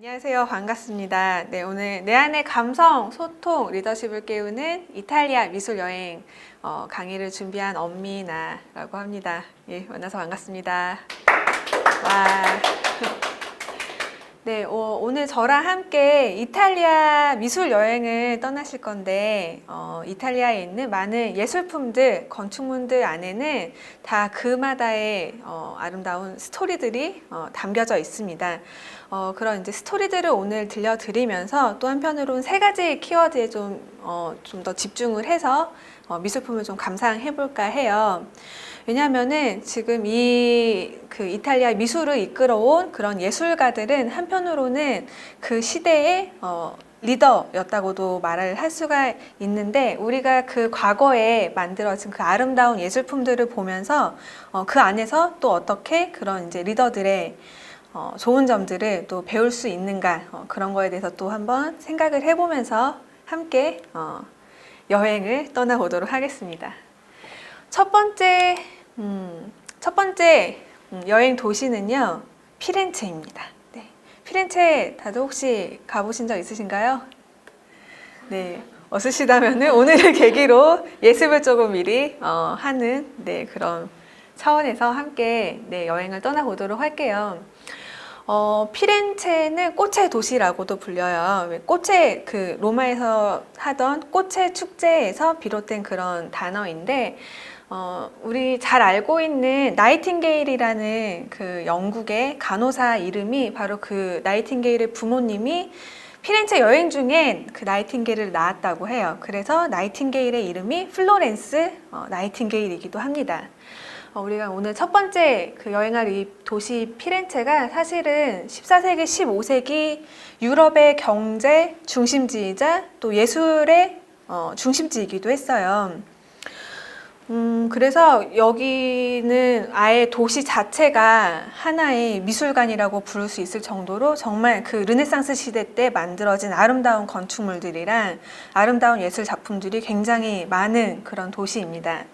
안녕하세요. 반갑습니다. 네, 오늘 내 안의 감성, 소통, 리더십을 깨우는 이탈리아 미술 여행 강의를 준비한 엄미나라고 합니다. 예, 만나서 반갑습니다. 와. 네, 오늘 저랑 함께 이탈리아 미술 여행을 떠나실 건데, 이탈리아에 있는 많은 예술품들, 건축물들 안에는 다 그마다의 아름다운 스토리들이 담겨져 있습니다. 그런 이제 스토리들을 오늘 들려드리면서 또 한편으로는 세 가지 키워드에 좀 더 집중을 해서 미술품을 좀 감상해 볼까 해요. 왜냐하면은 지금 그 이탈리아 미술을 이끌어온 그런 예술가들은 한편으로는 그 시대의 리더였다고도 말을 할 수가 있는데, 우리가 그 과거에 만들어진 그 아름다운 예술품들을 보면서 그 안에서 또 어떻게 그런 이제 리더들의 좋은 점들을 또 배울 수 있는가, 그런 거에 대해서 또 한번 생각을 해보면서 함께 여행을 떠나보도록 하겠습니다. 첫 번째 여행 도시는요, 피렌체입니다. 네, 피렌체 다들 혹시 가보신 적 있으신가요? 네, 없으시다면은 오늘을 계기로 예습을 조금 미리 하는 그런 차원에서 함께 여행을 떠나보도록 할게요. 피렌체는 꽃의 도시라고도 불려요. 꽃의 로마에서 하던 꽃의 축제에서 비롯된 그런 단어인데, 우리 잘 알고 있는 나이팅게일이라는 그 영국의 간호사 이름이 바로 그 나이팅게일의 부모님이 피렌체 여행 중에 그 나이팅게일을 낳았다고 해요. 그래서 나이팅게일의 이름이 플로렌스 나이팅게일이기도 합니다. 우리가 오늘 첫 번째 여행할 이 도시 피렌체가 사실은 14세기, 15세기 유럽의 경제 중심지이자 또 예술의 중심지이기도 했어요. 그래서 여기는 아예 도시 자체가 하나의 미술관이라고 부를 수 있을 정도로 정말 그 르네상스 시대 때 만들어진 아름다운 건축물들이랑 아름다운 예술 작품들이 굉장히 많은 그런 도시입니다.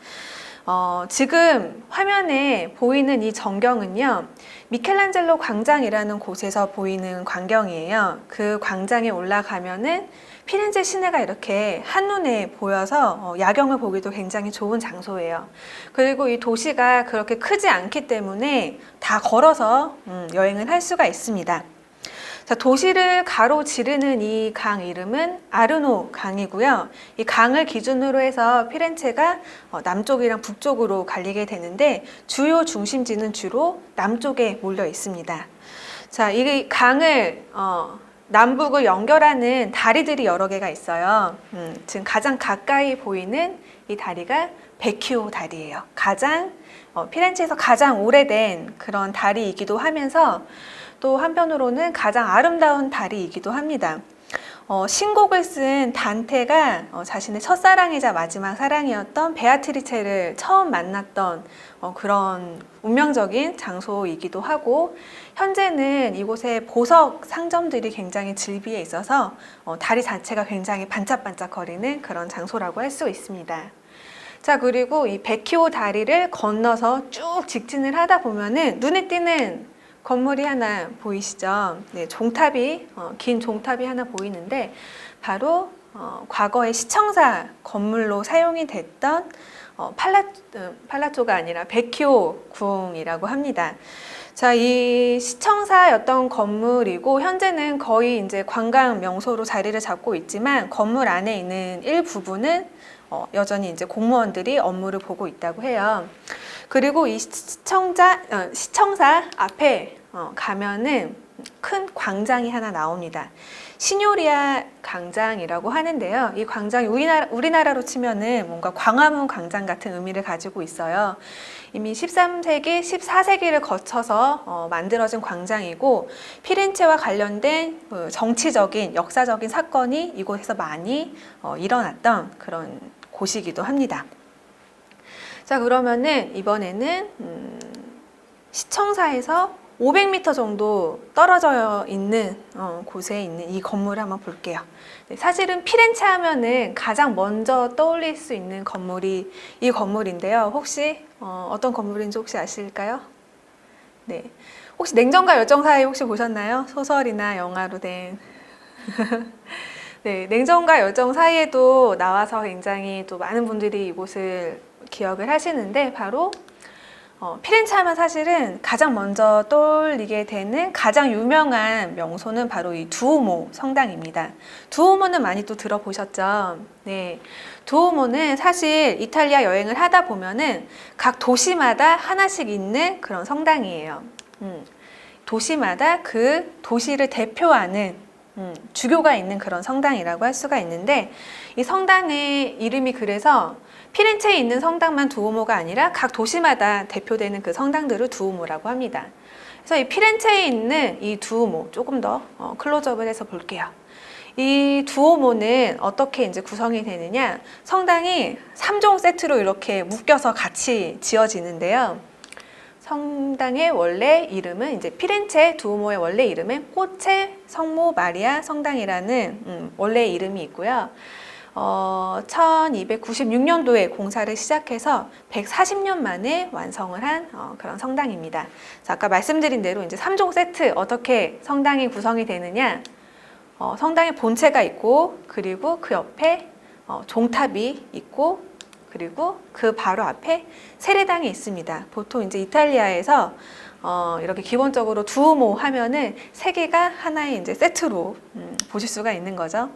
지금 화면에 보이는 이 전경은요, 미켈란젤로 광장이라는 곳에서 보이는 광경이에요. 그 광장에 올라가면은 피렌체 시내가 이렇게 한눈에 보여서 야경을 보기도 굉장히 좋은 장소예요. 그리고 이 도시가 그렇게 크지 않기 때문에 다 걸어서 여행을 할 수가 있습니다. 자, 도시를 가로지르는 이 강 이름은 아르노 강이고요. 이 강을 기준으로 해서 피렌체가 남쪽이랑 북쪽으로 갈리게 되는데, 주요 중심지는 주로 남쪽에 몰려 있습니다. 자, 이 강을 남북을 연결하는 다리들이 여러 개가 있어요. 지금 가장 가까이 보이는 이 다리가 베키오 다리예요. 피렌체에서 가장 오래된 그런 다리이기도 하면서 또 한편으로는 가장 아름다운 다리이기도 합니다. 신곡을 쓴 단테가 자신의 첫사랑이자 마지막 사랑이었던 베아트리체를 처음 만났던 그런 운명적인 장소이기도 하고, 현재는 이곳에 보석 상점들이 굉장히 즐비해 있어서 다리 자체가 굉장히 반짝반짝거리는 그런 장소라고 할 수 있습니다. 자, 그리고 이 베키오 다리를 건너서 쭉 직진을 하다 보면은 눈에 띄는 건물이 하나 보이시죠? 네, 긴 종탑이 하나 보이는데, 바로 과거의 시청사 건물로 사용이 됐던 팔라쪼가 아니라 베키오 궁이라고 합니다. 자, 이 시청사였던 건물이고, 현재는 거의 이제 관광 명소로 자리를 잡고 있지만, 건물 안에 있는 일부분은 여전히 이제 공무원들이 업무를 보고 있다고 해요. 그리고 이 시청사 앞에 가면은 큰 광장이 하나 나옵니다. 시뇨리아 광장이라고 하는데요. 이 광장이 우리나라로 치면은 뭔가 광화문 광장 같은 의미를 가지고 있어요. 이미 13세기, 14세기를 거쳐서 만들어진 광장이고, 피렌체와 관련된 정치적인, 역사적인 사건이 이곳에서 많이 일어났던 그런 곳이기도 합니다. 자, 그러면은 이번에는 시청사에서 500m 정도 떨어져 있는 곳에 있는 이 건물을 한번 볼게요. 네, 사실은 피렌체 하면은 가장 먼저 떠올릴 수 있는 건물이 이 건물인데요. 혹시 어떤 건물인지 혹시 아실까요? 네, 혹시 냉정과 열정 사이 혹시 보셨나요? 소설이나 영화로 된. 네, 냉정과 열정 사이에도 나와서 굉장히 또 많은 분들이 이곳을 기억을 하시는데 바로 피렌체 하면 사실은 가장 먼저 떠올리게 되는 가장 유명한 명소는 바로 이 두오모 성당입니다. 두오모는 많이 또 들어보셨죠? 네. 두오모는 사실 이탈리아 여행을 하다 보면은 각 도시마다 하나씩 있는 그런 성당이에요. 도시마다 그 도시를 대표하는 주교가 있는 그런 성당이라고 할 수가 있는데 이 성당의 이름이 그래서 피렌체에 있는 성당만 두오모가 아니라 각 도시마다 대표되는 그 성당들을 두오모라고 합니다. 그래서 이 피렌체에 있는 이 두오모 조금 더 클로즈업을 해서 볼게요. 이 두오모는 어떻게 이제 구성이 되느냐? 성당이 3종 세트로 이렇게 묶여서 같이 지어지는데요. 성당의 원래 이름은 이제 피렌체 두오모의 원래 이름은 꽃의 성모 마리아 성당이라는 원래 이름이 있고요. 1296년도에 공사를 시작해서 140년 만에 완성을 한 그런 성당입니다. 그래서 아까 말씀드린 대로 이제 3종 세트 어떻게 성당이 구성이 되느냐? 성당의 본체가 있고 그리고 그 옆에 종탑이 있고 그리고 그 바로 앞에 세례당이 있습니다. 보통 이제 이탈리아에서 이렇게 기본적으로 두오모 하면은 세 개가 하나의 이제 세트로 보실 수가 있는 거죠.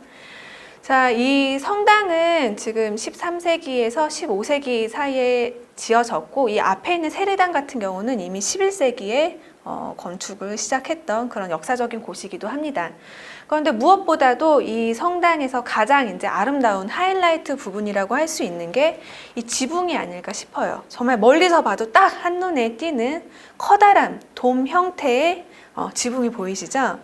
자, 이 성당은 지금 13세기에서 15세기 사이에 지어졌고 이 앞에 있는 세례당 같은 경우는 이미 11세기에 건축을 시작했던 그런 역사적인 곳이기도 합니다. 그런데 무엇보다도 이 성당에서 가장 이제 아름다운 하이라이트 부분이라고 할 수 있는 게 이 지붕이 아닐까 싶어요. 정말 멀리서 봐도 딱 한눈에 띄는 커다란 돔 형태의 지붕이 보이시죠?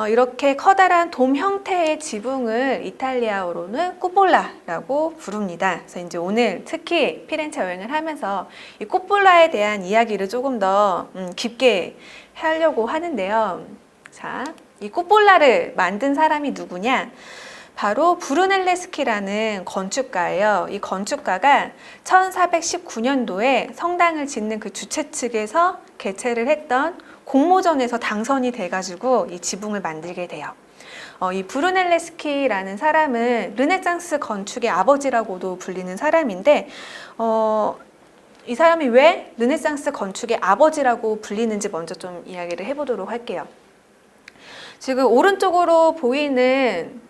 이렇게 커다란 돔 형태의 지붕을 이탈리아어로는 꾸폴라라고 부릅니다. 그래서 이제 오늘 특히 피렌체 여행을 하면서 이 꾸폴라에 대한 이야기를 조금 더 깊게 하려고 하는데요. 자, 이 꾸폴라를 만든 사람이 누구냐? 바로 브루넬레스키라는 건축가예요. 이 건축가가 1419년도에 성당을 짓는 그 주최 측에서 개최를 했던 공모전에서 당선이 돼가지고 이 지붕을 만들게 돼요. 이 브루넬레스키라는 사람은 르네상스 건축의 아버지라고도 불리는 사람인데 이 사람이 왜 르네상스 건축의 아버지라고 불리는지 먼저 좀 이야기를 해보도록 할게요. 지금 오른쪽으로 보이는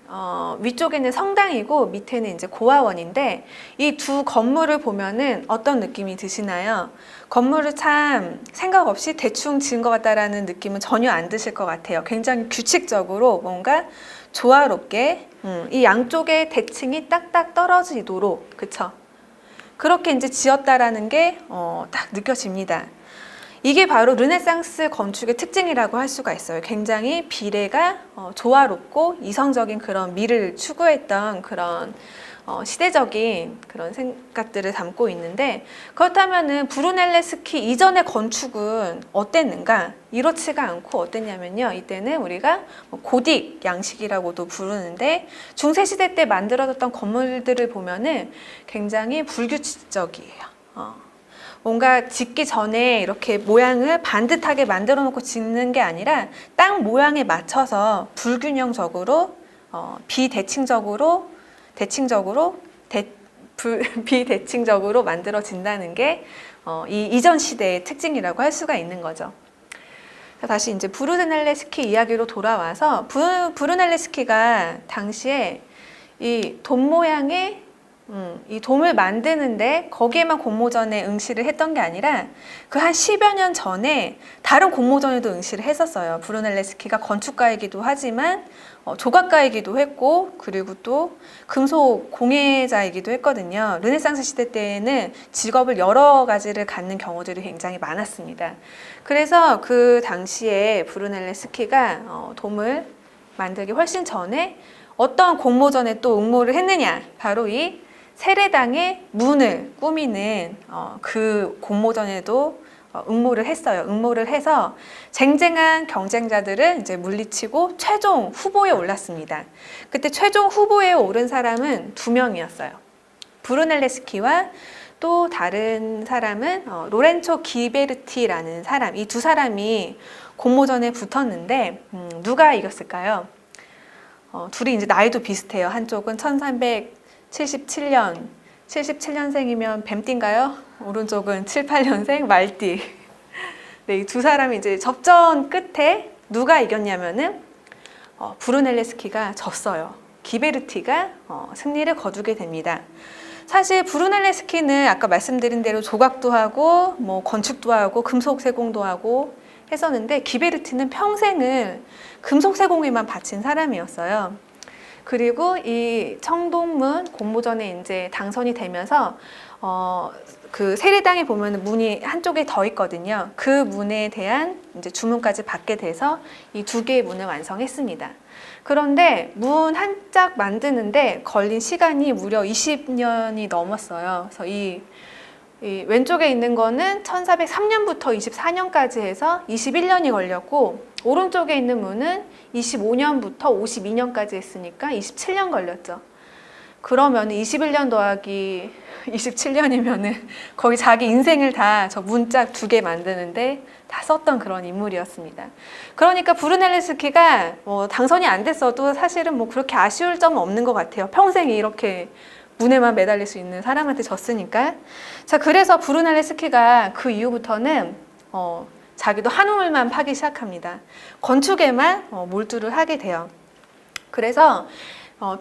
위쪽에는 성당이고 밑에는 이제 고아원인데 이 두 건물을 보면은 어떤 느낌이 드시나요? 건물을 참 생각 없이 대충 지은 것 같다라는 느낌은 전혀 안 드실 것 같아요. 굉장히 규칙적으로 뭔가 조화롭게 이 양쪽에 대칭이 딱딱 떨어지도록 그쵸? 그렇게 이제 지었다라는 게 딱 느껴집니다. 이게 바로 르네상스 건축의 특징이라고 할 수가 있어요. 굉장히 비례가 조화롭고 이성적인 그런 미를 추구했던 그런 시대적인 그런 생각들을 담고 있는데 그렇다면은 브루넬레스키 이전의 건축은 어땠는가? 이렇지가 않고 어땠냐면요. 이때는 우리가 고딕 양식이라고도 부르는데 중세시대 때 만들어졌던 건물들을 보면은 굉장히 불규칙적이에요. 뭔가 짓기 전에 이렇게 모양을 반듯하게 만들어 놓고 짓는 게 아니라 땅 모양에 맞춰서 불균형적으로 비대칭적으로 비대칭적으로 만들어진다는 게 이 이전 시대의 특징이라고 할 수가 있는 거죠. 다시 이제 브루넬레스키 이야기로 돌아와서 브루넬레스키가 당시에 이 돔 모양의 이 돔을 만드는데 거기에만 공모전에 응시를 했던 게 아니라 그 한 10여 년 전에 다른 공모전에도 응시를 했었어요. 브루넬레스키가 건축가이기도 하지만 조각가이기도 했고 그리고 또 금속 공예자이기도 했거든요. 르네상스 시대 때에는 직업을 여러 가지를 갖는 경우들이 굉장히 많았습니다. 그래서 그 당시에 브루넬레스키가 돔을 만들기 훨씬 전에 어떤 공모전에 또 응모를 했느냐? 바로 이 세례당의 문을 꾸미는 그 공모전에도 응모를 했어요. 응모를 해서 쟁쟁한 경쟁자들을 이제 물리치고 최종 후보에 올랐습니다. 그때 최종 후보에 오른 사람은 2명이었어요. 브루넬레스키와 또 다른 사람은 로렌초 기베르티라는 사람. 이 두 사람이 공모전에 붙었는데 누가 이겼을까요? 둘이 이제 나이도 비슷해요. 한쪽은 1377년, 77년생이면 뱀띠인가요? 오른쪽은 7, 8년생 말띠. 네, 이 두 사람이 이제 접전 끝에 누가 이겼냐면은 브루넬레스키가 졌어요. 기베르티가 승리를 거두게 됩니다. 사실 브루넬레스키는 아까 말씀드린 대로 조각도 하고 뭐 건축도 하고 금속 세공도 하고 했었는데 기베르티는 평생을 금속 세공에만 바친 사람이었어요. 그리고 이 청동문 공모전에 이제 당선이 되면서 그 세례당에 보면 문이 한쪽에 더 있거든요. 그 문에 대한 이제 주문까지 받게 돼서 이 두 개의 문을 완성했습니다. 그런데 문 한 짝 만드는데 걸린 시간이 무려 20년이 넘었어요. 그래서 이 왼쪽에 있는 거는 1403년부터 24년까지 해서 21년이 걸렸고, 오른쪽에 있는 문은 25년부터 52년까지 했으니까 27년 걸렸죠. 그러면 21년 더하기 27년이면은 거의 자기 인생을 다 저 문짝 2개 만드는데 다 썼던 그런 인물이었습니다. 그러니까 브루넬레스키가 당선이 안 됐어도 사실은 뭐 그렇게 아쉬울 점은 없는 것 같아요. 평생 이렇게 문에만 매달릴 수 있는 사람한테 졌으니까. 자, 그래서 브루넬레스키가 그 이후부터는 자기도 한우물만 파기 시작합니다. 건축에만 몰두를 하게 돼요. 그래서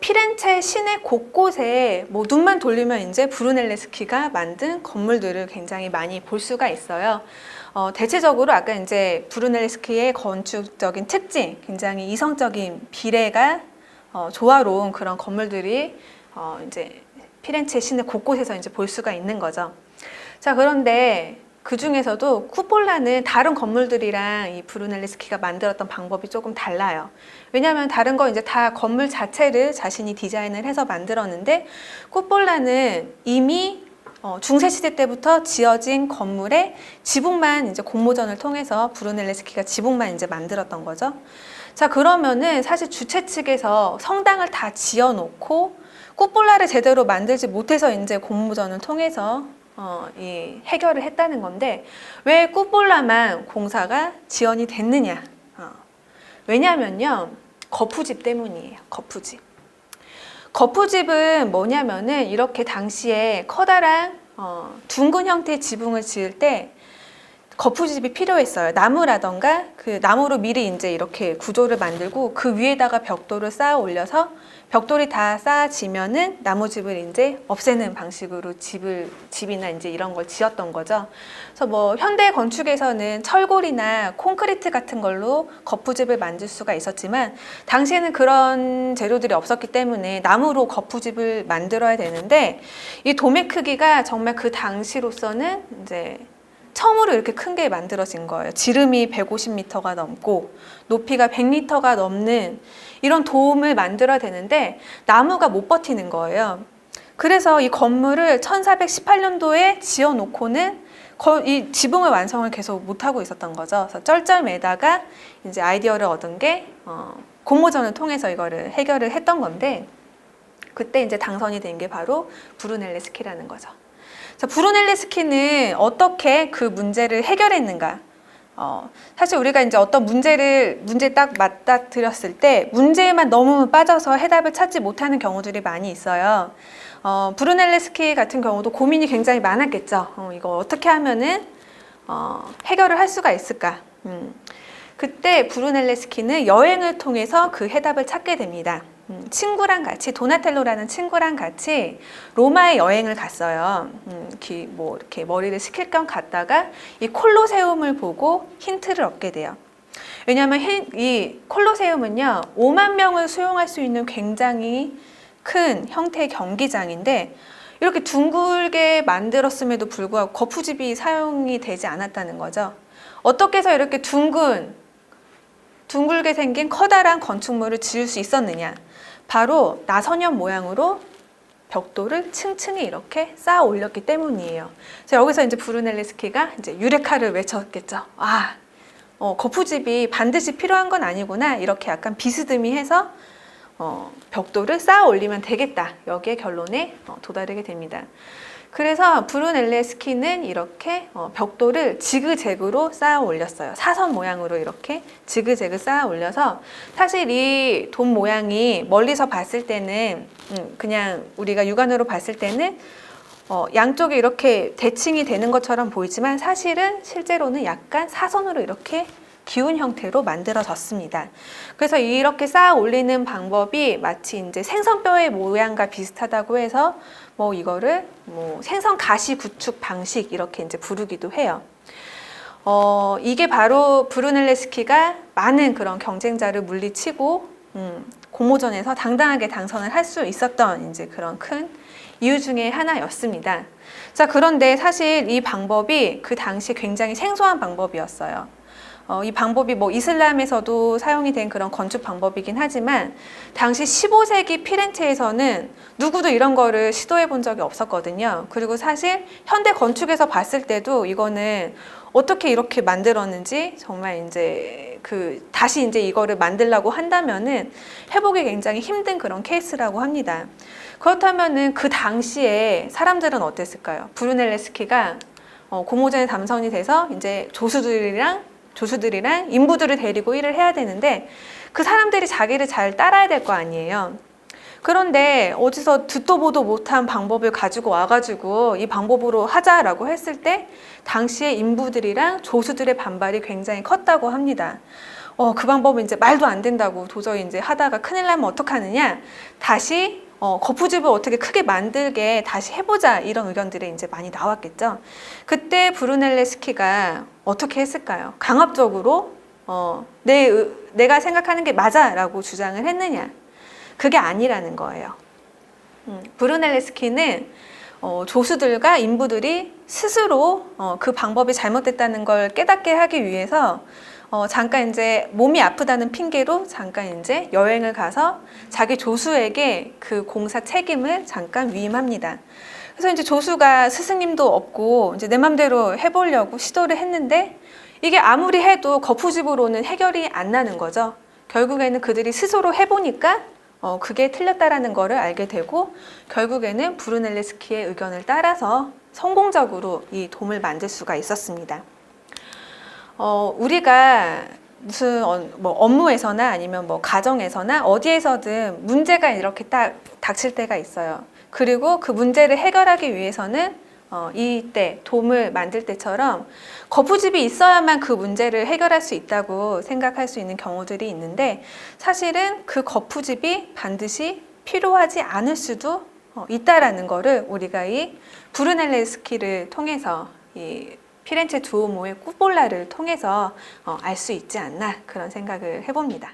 피렌체 시내 곳곳에 뭐 눈만 돌리면 이제 브루넬레스키가 만든 건물들을 굉장히 많이 볼 수가 있어요. 대체적으로 아까 이제 브루넬레스키의 건축적인 특징, 굉장히 이성적인 비례가 조화로운 그런 건물들이 이제 피렌체 시내 곳곳에서 이제 볼 수가 있는 거죠. 자, 그런데 그 중에서도 쿠폴라는 다른 건물들이랑 이 브루넬레스키가 만들었던 방법이 조금 달라요. 왜냐하면 다른 거 이제 다 건물 자체를 자신이 디자인을 해서 만들었는데, 쿠폴라는 이미 중세시대 때부터 지어진 건물의 지붕만 이제 공모전을 통해서 브루넬레스키가 지붕만 이제 만들었던 거죠. 자, 그러면은 사실 주최 측에서 성당을 다 지어놓고 쿠폴라를 제대로 만들지 못해서 이제 공모전을 통해서 이 해결을 했다는 건데, 왜 쿠폴라만 공사가 지연이 됐느냐? 왜냐면요, 거푸집 때문이에요. 거푸집. 거푸집은 뭐냐면은 이렇게 당시에 커다란 둥근 형태의 지붕을 지을 때 거푸집이 필요했어요. 나무라던가 그 나무로 미리 이제 이렇게 구조를 만들고 그 위에다가 벽돌을 쌓아 올려서 벽돌이 다 쌓아지면은 나무집을 이제 없애는 방식으로 집이나 이제 이런 걸 지었던 거죠. 그래서 뭐 현대 건축에서는 철골이나 콘크리트 같은 걸로 거푸집을 만들 수가 있었지만, 당시에는 그런 재료들이 없었기 때문에 나무로 거푸집을 만들어야 되는데, 이 도매 크기가 정말 그 당시로서는 이제 처음으로 이렇게 큰 게 만들어진 거예요. 지름이 150m가 넘고 높이가 100m가 넘는 이런 돔을 만들어야 되는데 나무가 못 버티는 거예요. 그래서 이 건물을 1418년도에 지어놓고는 이 지붕의 완성을 계속 못하고 있었던 거죠. 그래서 쩔쩔매다가 이제 아이디어를 얻은 게 공모전을 통해서 이거를 해결을 했던 건데, 그때 이제 당선이 된 게 바로 브루넬레스키라는 거죠. 자, 브루넬레스키는 어떻게 그 문제를 해결했는가? 사실 우리가 이제 어떤 문제 딱 맞닥뜨렸을 때 문제에만 너무 빠져서 해답을 찾지 못하는 경우들이 많이 있어요. 브루넬레스키 같은 경우도 고민이 굉장히 많았겠죠. 이거 어떻게 하면은 해결을 할 수가 있을까? 그때 브루넬레스키는 여행을 통해서 그 해답을 찾게 됩니다. 친구랑 같이, 도나텔로라는 친구랑 같이 로마에 여행을 갔어요. 뭐 이렇게 머리를 식힐 겸 갔다가 이 콜로세움을 보고 힌트를 얻게 돼요. 왜냐하면 이 콜로세움은요, 5만 명을 수용할 수 있는 굉장히 큰 형태의 경기장인데, 이렇게 둥글게 만들었음에도 불구하고 거푸집이 사용이 되지 않았다는 거죠. 어떻게 해서 이렇게 둥글게 생긴 커다란 건축물을 지을 수 있었느냐? 바로 나선형 모양으로 벽돌을 층층이 이렇게 쌓아 올렸기 때문이에요. 그래서 여기서 이제 브루넬레스키가 이제 유레카를 외쳤겠죠. 거푸집이 반드시 필요한 건 아니구나. 이렇게 약간 비스듬히 해서 벽돌을 쌓아 올리면 되겠다. 여기에 결론에 도달하게 됩니다. 그래서 브루넬레스키는 이렇게 벽돌을 지그재그로 쌓아 올렸어요. 사선 모양으로 이렇게 지그재그 쌓아 올려서 사실 이 돔 모양이 멀리서 봤을 때는 그냥 우리가 육안으로 봤을 때는 양쪽에 이렇게 대칭이 되는 것처럼 보이지만 사실은 실제로는 약간 사선으로 이렇게 기운 형태로 만들어졌습니다. 그래서 이렇게 쌓아 올리는 방법이 마치 이제 생선뼈의 모양과 비슷하다고 해서 이거를 생선 가시 구축 방식 이렇게 이제 부르기도 해요. 이게 바로 브루넬레스키가 많은 그런 경쟁자를 물리치고 공모전에서 당당하게 당선을 할 수 있었던 이제 그런 큰 이유 중에 하나였습니다. 자, 그런데 사실 이 방법이 그 당시 굉장히 생소한 방법이었어요. 이 방법이 이슬람에서도 사용이 된 그런 건축 방법이긴 하지만 당시 15세기 피렌체에서는 누구도 이런 거를 시도해 본 적이 없었거든요. 그리고 사실 현대 건축에서 봤을 때도 이거는 어떻게 이렇게 만들었는지 정말 이제 다시 이제 이거를 만들려고 한다면은 회복이 굉장히 힘든 그런 케이스라고 합니다. 그렇다면은 그 당시에 사람들은 어땠을까요? 브루넬레스키가 공모전에 당선이 돼서 이제 조수들이랑 인부들을 데리고 일을 해야 되는데 그 사람들이 자기를 잘 따라야 될 거 아니에요. 그런데 어디서 듣도 보도 못한 방법을 가지고 와가지고 이 방법으로 하자라고 했을 때 당시에 인부들이랑 조수들의 반발이 굉장히 컸다고 합니다. 그 방법은 이제 말도 안 된다고 도저히 이제 하다가 큰일 나면 어떡하느냐. 다시 거푸집을 어떻게 크게 만들게 다시 해보자 이런 의견들이 이제 많이 나왔겠죠. 그때 브루넬레스키가 어떻게 했을까요? 강압적으로 내가 생각하는 게 맞아라고 주장을 했느냐? 그게 아니라는 거예요. 브루넬레스키는 조수들과 인부들이 스스로 그 방법이 잘못됐다는 걸 깨닫게 하기 위해서 잠깐 이제 몸이 아프다는 핑계로 잠깐 이제 여행을 가서 자기 조수에게 그 공사 책임을 잠깐 위임합니다. 그래서 이제 조수가 스승님도 없고 이제 내 맘대로 해보려고 시도를 했는데 이게 아무리 해도 거푸집으로는 해결이 안 나는 거죠. 결국에는 그들이 스스로 해보니까 그게 틀렸다라는 거를 알게 되고 결국에는 브루넬레스키의 의견을 따라서 성공적으로 이 돔을 만들 수가 있었습니다. 우리가 무슨 업무에서나 아니면 가정에서나 어디에서든 문제가 이렇게 딱 닥칠 때가 있어요. 그리고 그 문제를 해결하기 위해서는 이때 돔을 만들 때처럼 거푸집이 있어야만 그 문제를 해결할 수 있다고 생각할 수 있는 경우들이 있는데 사실은 그 거푸집이 반드시 필요하지 않을 수도 있다라는 거를 우리가 이 브루넬레스키를 통해서 이 피렌체 두오모의 꾸볼라를 통해서 알 수 있지 않나 그런 생각을 해봅니다.